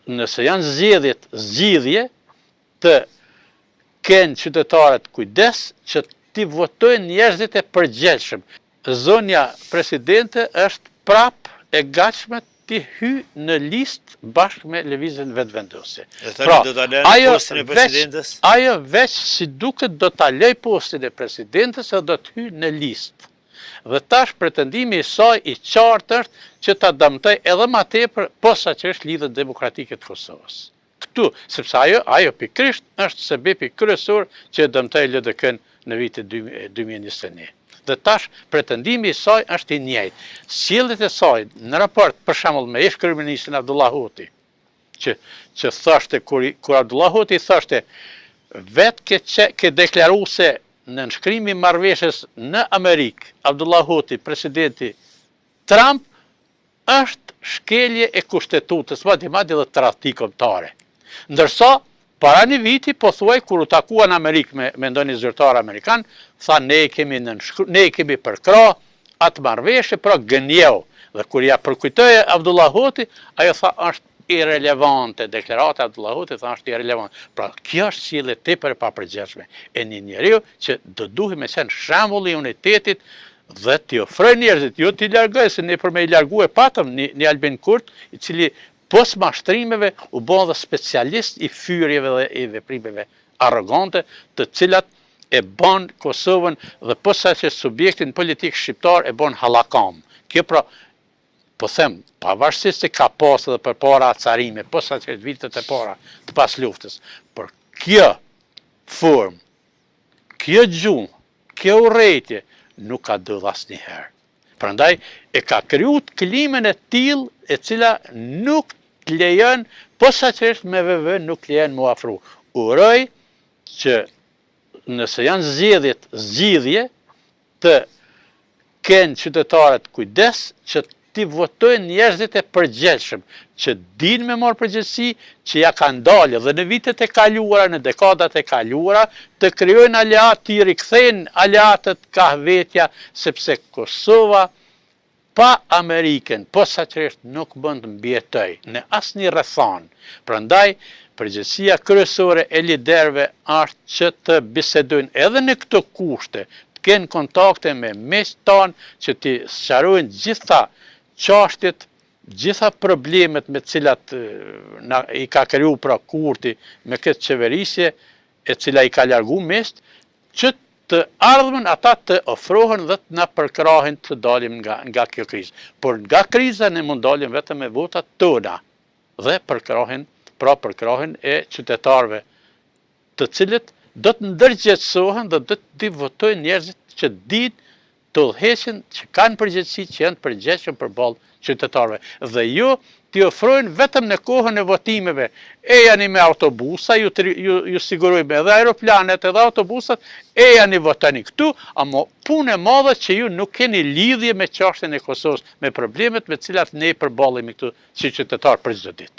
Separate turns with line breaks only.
nëse janë zgjedhje të kenë qytetarët kujdes që t'i votojnë njerëzit e përgjegjshëm. Zonja presidente është prap e gatshme t'i hy në listë bashkë me lëvizjen vetëvendose.
Pra, do ta lënë postin e presidentes?
Ajo veç si duket do ta lëj postin e presidentes e do të hy në listë. Dhe tash pretendimi i saj i qartë është që ta dëmtoj edhe më tepër posaçërisht lidhjet demokratike të Kosovës. Këtu, sepse ajo pikërisht është sebepi kryesor që e dëmtoi LDK-n në vitin 2021. Dhe tash pretendimi i saj është i njëjtë. Sjelljet e saj në raport për shembull me ish-kryeministin Abdullah Hoti, që thoshte kur Abdullah Hoti thoshte vetë ke deklaruar se në nënshkrimi i marrëveshjes në Amerikë, Abdullah Hoti, presidenti Trump, është shkelje e kushtetutës, madje dhe tradhti kombëtare. Ndërsa, para një viti, po thuaj, kur u takua në Amerikë me ndonjë zyrtar amerikan, tha ne kemi përkra atë marrëveshje, pra gënjeu. Dhe kur ja përkujtoi Abdullah Hoti, ajo tha është irrelevante, deklarata e Abdullah Hoti tha është irrelevante. Pra kjo është sjellje tepër e papërgjeshme e një njeriu që do duhet me qenë shembull i unitetit dhe t'i ofroj njerëzit, jo t'i largoj, se ne për me i largu e patëm një Albin Kurti, i cili pos mashtrimeve u bën dhe specialist i fyrjeve dhe i veprimeve arrogante, të cilat e bën Kosovën dhe posaçërisht subjektin politik shqiptar e bën hallakam. Kjo pra, po them, pavarësisht se ka pas edhe përpara acarime, posaçërisht vitet e para të pas luftës, por kjo formë, kjo gjuhë, kjo urrëtie nuk ka ndodhur asnjëherë. Prandaj e ka krijuar klimën e tillë e cila nuk të lejon, posaçërisht me VV nuk lejon mu afru. Uroj që nëse janë zgjedhje të kenë qytetarët kujdes që t'i votojnë njerëzit e përgjegjshëm, që dinë me marrë përgjegjësi, që ja kanë dalë dhe në vitet e kaluara, në dekadat e kaluara, të krijojnë aleat, t'i rikthejnë aleatët ka vetja, sepse Kosova pa Amerikën, posaçërisht nuk mund të mbjetoj në asnjë rrethon. Prandaj, përgjegjësia kryesore e liderëve është që të bisedojnë edhe në këto kushte, të kenë kontakte me miqtë tanë, që t'i sqarojnë gjitha çështjet, gjitha problemet me cilat i ka kriju pra Kurti me këtë qeverisje, e cila i ka largu miqt, që të ardhmen ata të ofrohen dhe të na përkrahin të dalim nga kjo krizë. Por nga kriza ne mund dalim vetëm me votat tona dhe përkrahin e qytetarëve, të cilët do të ndërgjegjësohen dhe do të votojnë njerëzit që dinë të udhëheqin, që kanë përgjegjësi, që janë përgjegjshëm përballë qytetarëve. Dhe jo t'i ofrojnë vetëm në kohën e votimeve. E janë me autobusa, ju sigurojmë edhe aeroplanet, edhe autobusat, e janë votani këtu, ama punë e madhe që ju nuk keni lidhje me çështjen e Kosovës, me problemet me cilat ne përballemi këtu si qytetar për çdo ditë.